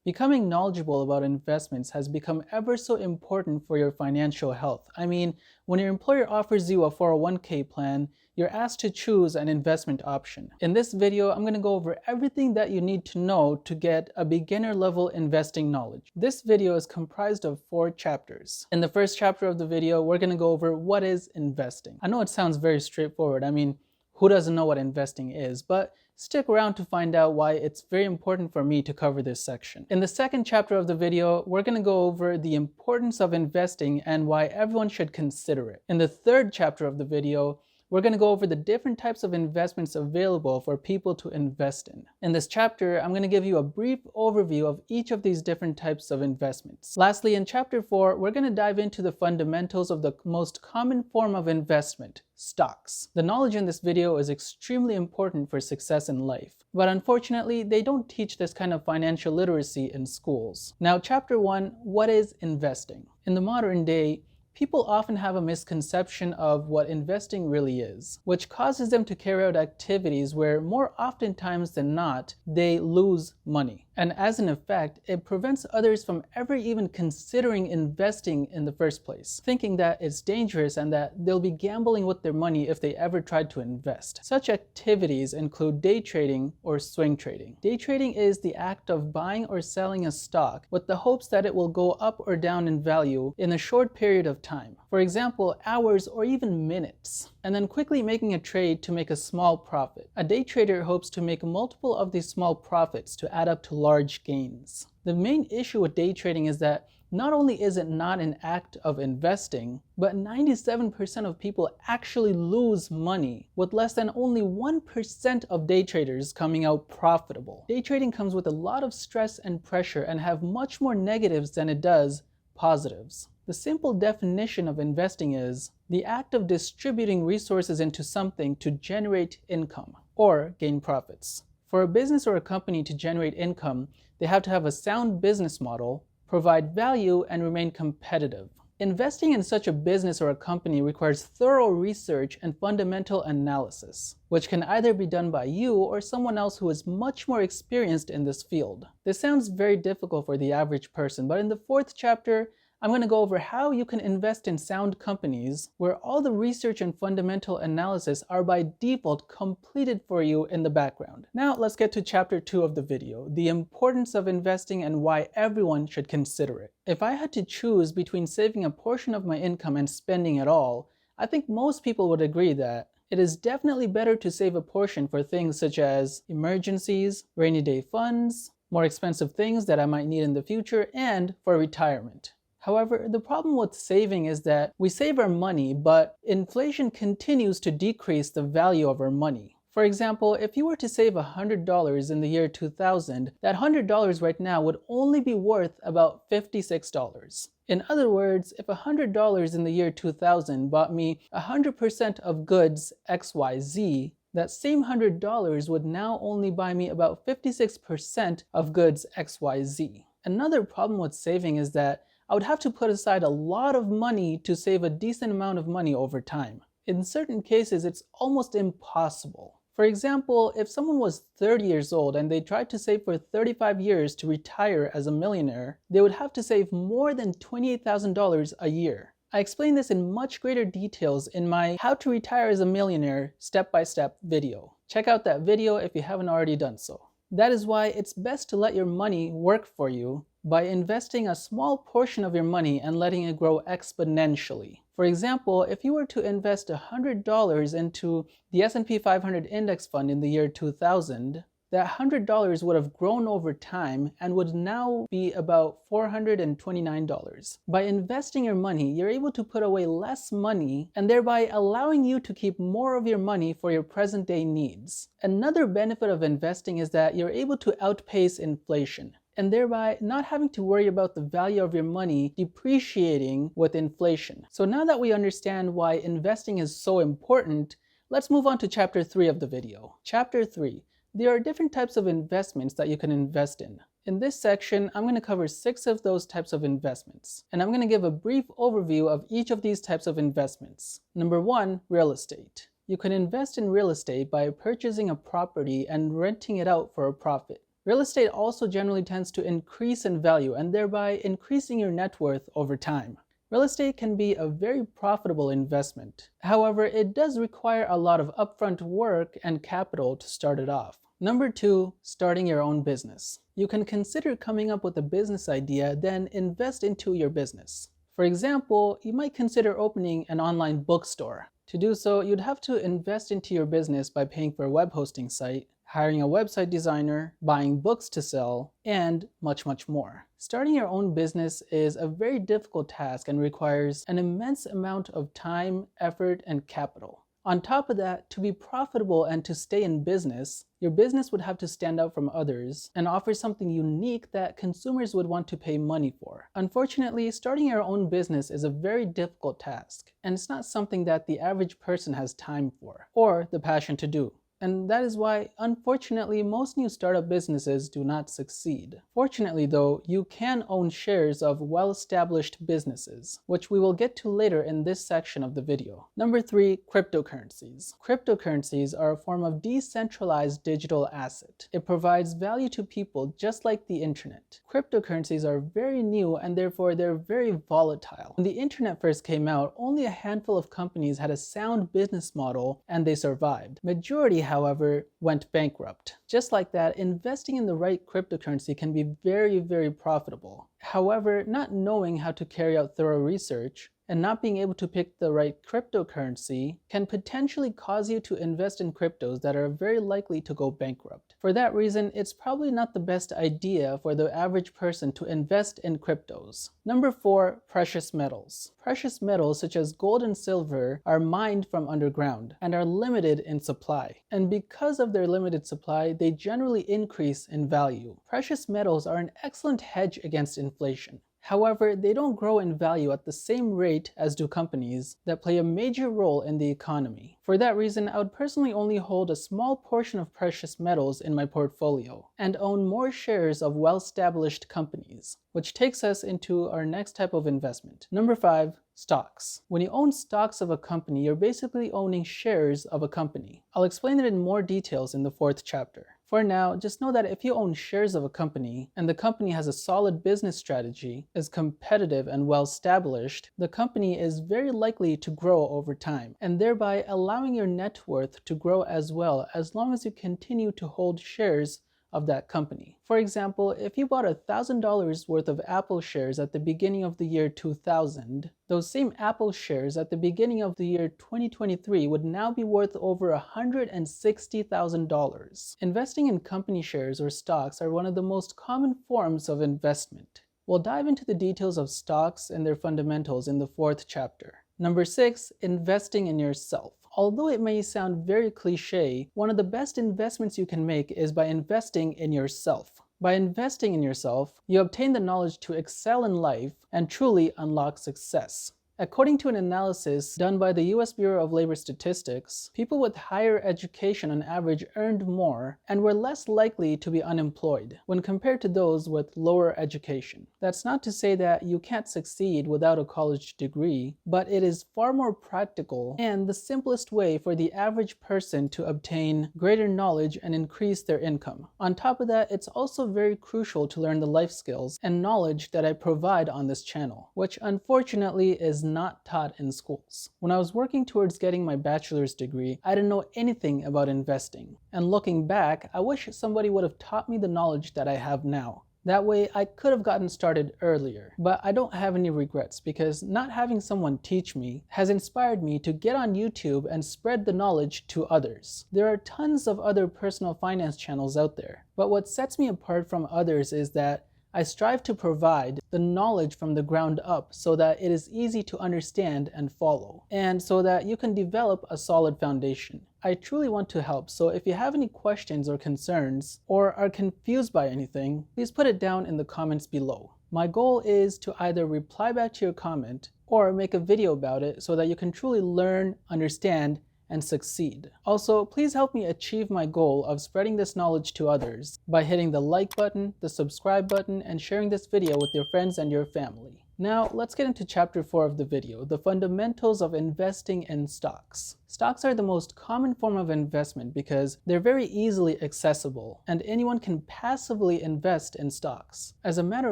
Becoming knowledgeable about investments has become ever so important for your financial health. I mean, when your employer offers you a 401k plan, you're asked to choose an investment option. In this video, I'm going to go over everything that you need to know to get a beginner level investing knowledge. This video is comprised of 4 chapters. In the first chapter of the video, we're going to go over what is investing. I know it sounds very straightforward. I mean, who doesn't know what investing is? But stick around to find out why it's very important for me to cover this section. In the second chapter of the video, we're going to go over the importance of investing and why everyone should consider it. In the third chapter of the video, we're going to go over the different types of investments available for people to invest in. In this chapter, I'm going to give you a brief overview of each of these different types of investments. Lastly, in chapter 4, we're going to dive into the fundamentals of the most common form of investment, stocks. The knowledge in this video is extremely important for success in life, but unfortunately, they don't teach this kind of financial literacy in schools. Now, chapter 1, what is investing? In the modern day, people often have a misconception of what investing really is, which causes them to carry out activities where more oftentimes than not, they lose money. And as an effect, it prevents others from ever even considering investing in the first place, thinking that it's dangerous and that they'll be gambling with their money if they ever tried to invest. Such activities include day trading or swing trading. Day trading is the act of buying or selling a stock with the hopes that it will go up or down in value in a short period of time. For example, hours or even minutes, and then quickly making a trade to make a small profit. A day trader hopes to make multiple of these small profits to add up to large gains. The main issue with day trading is that not only is it not an act of investing, but 97% of people actually lose money, with less than only 1% of day traders coming out profitable. Day trading comes with a lot of stress and pressure and have much more negatives than it does positives. The simple definition of investing is the act of distributing resources into something to generate income or gain profits. For a business or a company to generate income, they have to have a sound business model, provide value, and remain competitive. Investing in such a business or a company requires thorough research and fundamental analysis, which can either be done by you or someone else who is much more experienced in this field. This sounds very difficult for the average person, but in the 4th chapter, I'm going to go over how you can invest in sound companies where all the research and fundamental analysis are by default completed for you in the background. Now let's get to chapter 2 of the video, the importance of investing and why everyone should consider it. If I had to choose between saving a portion of my income and spending it all, I think most people would agree that it is definitely better to save a portion for things such as emergencies, rainy day funds, more expensive things that I might need in the future, and for retirement. However, the problem with saving is that we save our money, but inflation continues to decrease the value of our money. For example, if you were to save $100 in the year 2000, that $100 right now would only be worth about $56. In other words, if $100 in the year 2000 bought me 100% of goods XYZ, that same $100 would now only buy me about 56% of goods XYZ. Another problem with saving is that I would have to put aside a lot of money to save a decent amount of money over time. In certain cases, it's almost impossible. For example, if someone was 30 years old and they tried to save for 35 years to retire as a millionaire, they would have to save more than $28,000 a year. I explain this in much greater details in my How to Retire as a Millionaire step-by-step video. Check out that video if you haven't already done so. That is why it's best to let your money work for you by investing a small portion of your money and letting it grow exponentially. For example, if you were to invest $100 into the S&P 500 index fund in the year 2000, that $100 would have grown over time and would now be about $429. By investing your money, you're able to put away less money and thereby allowing you to keep more of your money for your present day needs. Another benefit of investing is that you're able to outpace inflation, and thereby not having to worry about the value of your money depreciating with inflation. So now that we understand why investing is so important, let's move on to chapter 3 of the video. Chapter 3. There are different types of investments that you can invest in. In this section, I'm going to cover 6 of those types of investments, and I'm going to give a brief overview of each of these types of investments. Number 1, real estate. You can invest in real estate by purchasing a property and renting it out for a profit. Real estate also generally tends to increase in value and thereby increasing your net worth over time. Real estate can be a very profitable investment. However, it does require a lot of upfront work and capital to start it off. Number 2, starting your own business. You can consider coming up with a business idea, then invest into your business. For example, you might consider opening an online bookstore. To do so, you'd have to invest into your business by paying for a web hosting site, hiring a website designer, buying books to sell, and much, much more. Starting your own business is a very difficult task and requires an immense amount of time, effort, and capital. On top of that, to be profitable and to stay in business, your business would have to stand out from others and offer something unique that consumers would want to pay money for. Unfortunately, starting your own business is a very difficult task, and it's not something that the average person has time for or the passion to do. And that is why, unfortunately, most new startup businesses do not succeed. Fortunately, though, you can own shares of well-established businesses, which we will get to later in this section of the video. Number 3, cryptocurrencies. Cryptocurrencies are a form of decentralized digital asset. It provides value to people just like the internet. Cryptocurrencies are very new and therefore they're very volatile. When the internet first came out, only a handful of companies had a sound business model and they survived. Majority, however, went bankrupt. Just like that, investing in the right cryptocurrency can be very, very profitable. However, not knowing how to carry out thorough research and not being able to pick the right cryptocurrency can potentially cause you to invest in cryptos that are very likely to go bankrupt. For that reason, it's probably not the best idea for the average person to invest in cryptos. Number 4, precious metals. Precious metals such as gold and silver are mined from underground and are limited in supply. And because of their limited supply, they generally increase in value. Precious metals are an excellent hedge against inflation. However, they don't grow in value at the same rate as do companies that play a major role in the economy. For that reason, I would personally only hold a small portion of precious metals in my portfolio and own more shares of well-established companies, which takes us into our next type of investment. Number 5, stocks. When you own stocks of a company, you're basically owning shares of a company. I'll explain it in more details in the 4th chapter. For now, just know that if you own shares of a company and the company has a solid business strategy, is competitive and well established, the company is very likely to grow over time and thereby allowing your net worth to grow as well as long as you continue to hold shares of that company. For example, if you bought $1,000 worth of Apple shares at the beginning of the year 2000, those same Apple shares at the beginning of the year 2023 would now be worth over $160,000. Investing in company shares or stocks are one of the most common forms of investment. We'll dive into the details of stocks and their fundamentals in the 4th chapter. Number 6, investing in yourself. Although it may sound very cliche, one of the best investments you can make is by investing in yourself. By investing in yourself, you obtain the knowledge to excel in life and truly unlock success. According to an analysis done by the US Bureau of Labor Statistics, people with higher education on average earned more and were less likely to be unemployed when compared to those with lower education. That's not to say that you can't succeed without a college degree, but it is far more practical and the simplest way for the average person to obtain greater knowledge and increase their income. On top of that, it's also very crucial to learn the life skills and knowledge that I provide on this channel, which unfortunately is not taught in schools. When I was working towards getting my bachelor's degree, I didn't know anything about investing. And looking back, I wish somebody would have taught me the knowledge that I have now. That way, I could have gotten started earlier. But I don't have any regrets because not having someone teach me has inspired me to get on YouTube and spread the knowledge to others. There are tons of other personal finance channels out there, but what sets me apart from others is that I strive to provide the knowledge from the ground up so that it is easy to understand and follow, and so that you can develop a solid foundation. I truly want to help, so if you have any questions or concerns, or are confused by anything, please put it down in the comments below. My goal is to either reply back to your comment or make a video about it so that you can truly learn, understand, and succeed. Also, please help me achieve my goal of spreading this knowledge to others by hitting the like button, the subscribe button, and sharing this video with your friends and your family. Now, let's get into chapter 4 of the video, the fundamentals of investing in stocks. Stocks are the most common form of investment because they're very easily accessible, and anyone can passively invest in stocks. As a matter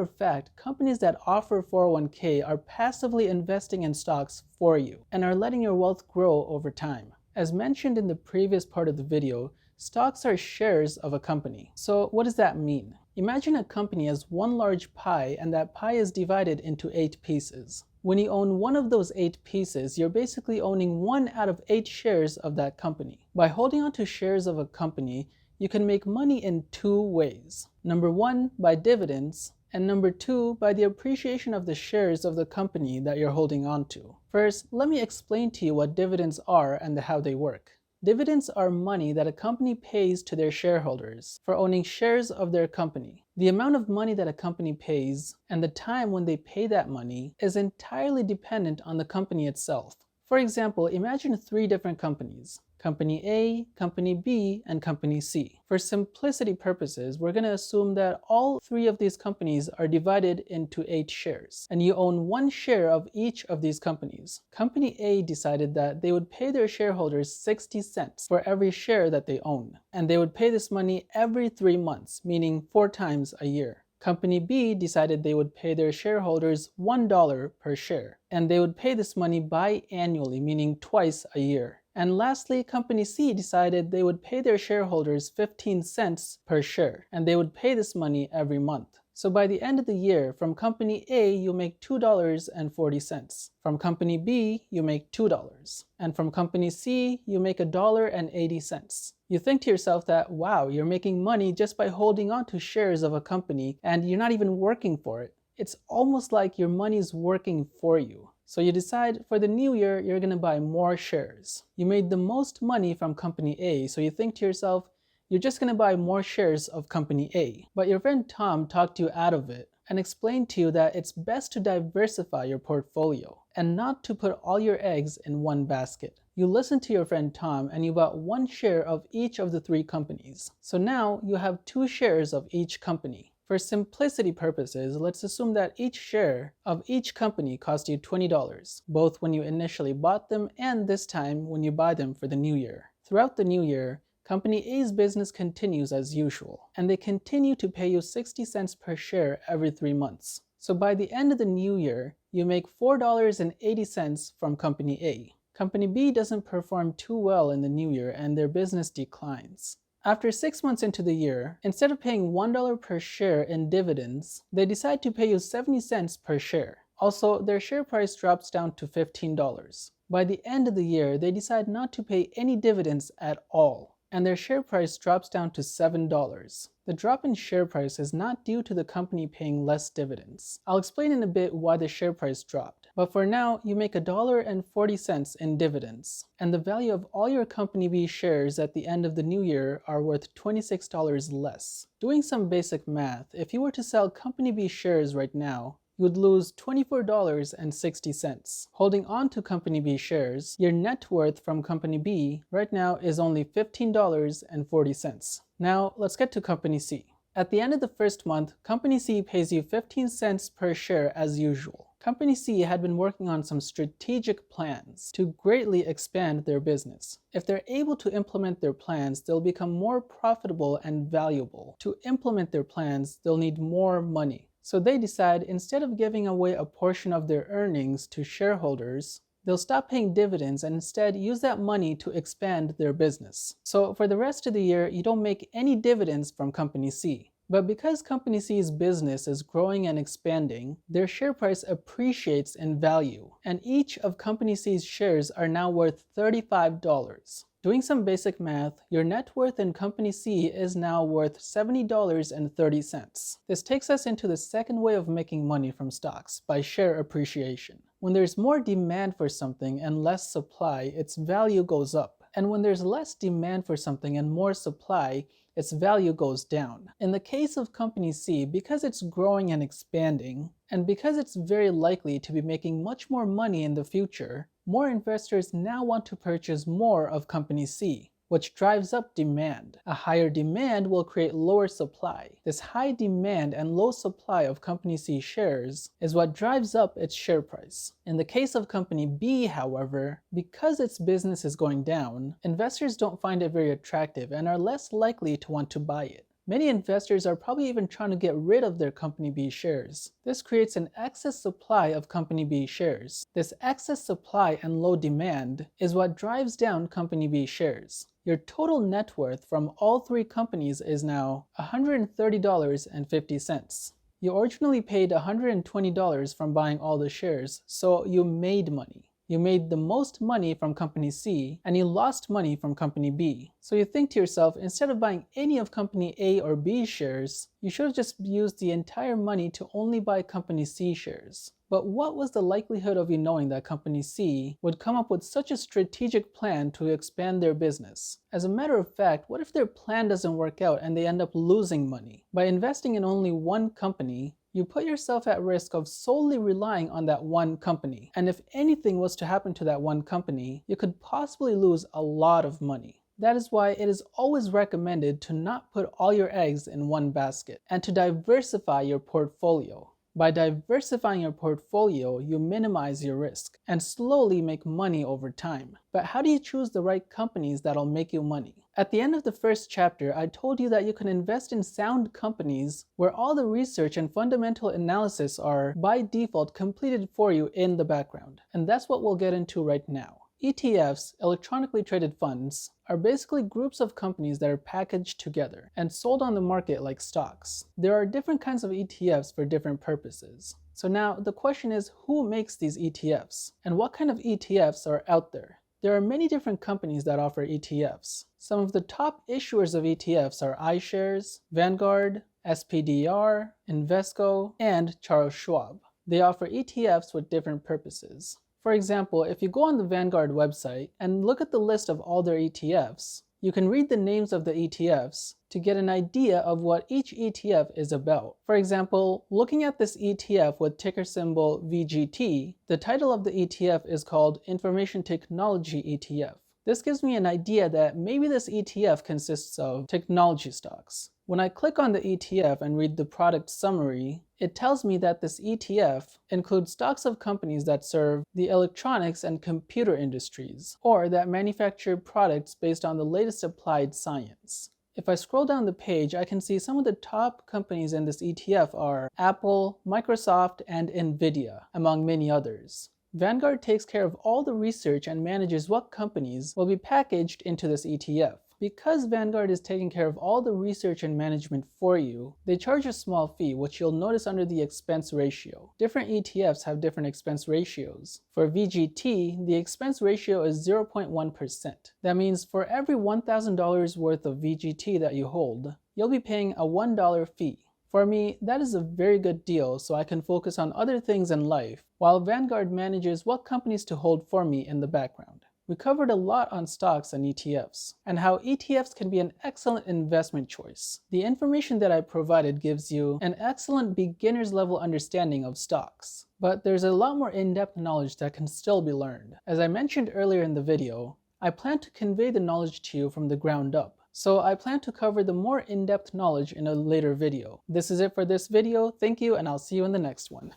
of fact, companies that offer 401k are passively investing in stocks for you and are letting your wealth grow over time. As mentioned in the previous part of the video, stocks are shares of a company. So what does that mean? Imagine a company as one large pie, and that pie is divided into 8 pieces. When you own one of those 8 pieces, you're basically owning 1 out of 8 shares of that company. By holding on to shares of a company, you can make money in 2 ways. Number 1, by dividends, and number 2, by the appreciation of the shares of the company that you're holding on to. First, let me explain to you what dividends are and how they work. Dividends are money that a company pays to their shareholders for owning shares of their company. The amount of money that a company pays and the time when they pay that money is entirely dependent on the company itself. For example, imagine 3 different companies: Company A, Company B, and Company C. For simplicity purposes, we're going to assume that all 3 of these companies are divided into 8 shares, and you own 1 share of each of these companies. Company A decided that they would pay their shareholders 60 cents for every share that they own, and they would pay this money every 3 months, meaning 4 times a year. Company B decided they would pay their shareholders $1 per share, and they would pay this money biannually, meaning twice a year. And lastly, Company C decided they would pay their shareholders 15 cents per share, and they would pay this money every month. So by the end of the year, from Company A, you make $2.40. From Company B, you make $2. And from Company C, you make $1.80. You think to yourself that, wow, you're making money just by holding on to shares of a company, and you're not even working for it. It's almost like your money's working for you. So you decide for the new year, you're going to buy more shares. You made the most money from Company A, so you think to yourself, you're just going to buy more shares of Company A. But your friend Tom talked you out of it and explained to you that it's best to diversify your portfolio and not to put all your eggs in one basket. You listened to your friend Tom and you bought 1 share of each of the 3 companies. So now you have 2 shares of each company. For simplicity purposes, let's assume that each share of each company cost you $20, both when you initially bought them and this time when you buy them for the new year. Throughout the new year, Company A's business continues as usual, and they continue to pay you 60 cents per share every 3 months. So by the end of the new year, you make $4.80 from Company A. Company B doesn't perform too well in the new year and their business declines. After 6 months into the year, instead of paying $1 per share in dividends, they decide to pay you 70 cents per share. Also, their share price drops down to $15. By the end of the year, they decide not to pay any dividends at all, and their share price drops down to $7. The drop in share price is not due to the company paying less dividends. I'll explain in a bit why the share price dropped. But for now, you make $1.40 in dividends, and the value of all your Company B shares at the end of the new year are worth $26 less. Doing some basic math, if you were to sell Company B shares right now, you would lose $24.60. Holding on to Company B shares, your net worth from Company B right now is only $15.40. Now, let's get to Company C. At the end of the first month, Company C pays you 15 cents per share as usual. Company C had been working on some strategic plans to greatly expand their business. If they're able to implement their plans, they'll become more profitable and valuable. To implement their plans, they'll need more money. So they decide, instead of giving away a portion of their earnings to shareholders, they'll stop paying dividends and instead use that money to expand their business. So for the rest of the year, you don't make any dividends from Company C. But because Company C's business is growing and expanding, their share price appreciates in value, and each of Company C's shares are now worth $35. Doing some basic math, your net worth in Company C is now worth $70.30. This takes us into the second way of making money from stocks, by share appreciation. When there's more demand for something and less supply, its value goes up. And when there's less demand for something and more supply, its value goes down. In the case of Company C, because it's growing and expanding, and because it's very likely to be making much more money in the future, more investors now want to purchase more of Company C. which drives up demand. A higher demand will create lower supply. This high demand and low supply of Company C shares is what drives up its share price. In the case of Company B, however, because its business is going down, investors don't find it very attractive and are less likely to want to buy it. Many investors are probably even trying to get rid of their Company B shares. This creates an excess supply of Company B shares. This excess supply and low demand is what drives down Company B shares. Your total net worth from all three companies is now $130.50. You originally paid $120 from buying all the shares, so you made money. You made the most money from Company C, and you lost money from Company B. So you think to yourself, instead of buying any of Company A or B shares, you should have just used the entire money to only buy Company C shares. But what was the likelihood of you knowing that Company C would come up with such a strategic plan to expand their business? As a matter of fact, what if their plan doesn't work out and they end up losing money? By investing in only one company, you put yourself at risk of solely relying on that one company. And if anything was to happen to that one company, you could possibly lose a lot of money. That is why it is always recommended to not put all your eggs in one basket and to diversify your portfolio. By diversifying your portfolio, you minimize your risk and slowly make money over time. But how do you choose the right companies that'll make you money? At the end of the first chapter, I told you that you can invest in sound companies where all the research and fundamental analysis are by default completed for you in the background. And that's what we'll get into right now. ETFs, electronically traded funds, are basically groups of companies that are packaged together and sold on the market like stocks. There are different kinds of ETFs for different purposes. So now the question is, who makes these ETFs? And what kind of ETFs are out there? There are many different companies that offer ETFs. Some of the top issuers of ETFs are iShares, Vanguard, SPDR, Invesco, and Charles Schwab. They offer ETFs with different purposes. For example, if you go on the Vanguard website and look at the list of all their ETFs, you can read the names of the ETFs to get an idea of what each ETF is about. For example, looking at this ETF with ticker symbol VGT, the title of the ETF is called Information Technology ETF. This gives me an idea that maybe this ETF consists of technology stocks. When I click on the ETF and read the product summary, it tells me that this ETF includes stocks of companies that serve the electronics and computer industries, or that manufacture products based on the latest applied science. If I scroll down the page, I can see some of the top companies in this ETF are Apple, Microsoft, and Nvidia, among many others. Vanguard takes care of all the research and manages what companies will be packaged into this ETF. Because Vanguard is taking care of all the research and management for you, they charge a small fee, which you'll notice under the expense ratio. Different ETFs have different expense ratios. For VGT, the expense ratio is 0.1%. That means for every $1,000 worth of VGT that you hold, you'll be paying a $1 fee. For me, that is a very good deal, so I can focus on other things in life, while Vanguard manages what companies to hold for me in the background. We covered a lot on stocks and ETFs, and how ETFs can be an excellent investment choice. The information that I provided gives you an excellent beginner's level understanding of stocks, but there's a lot more in-depth knowledge that can still be learned. As I mentioned earlier in the video, I plan to convey the knowledge to you from the ground up. So I plan to cover the more in-depth knowledge in a later video. This is it for this video. Thank you, and I'll see you in the next one.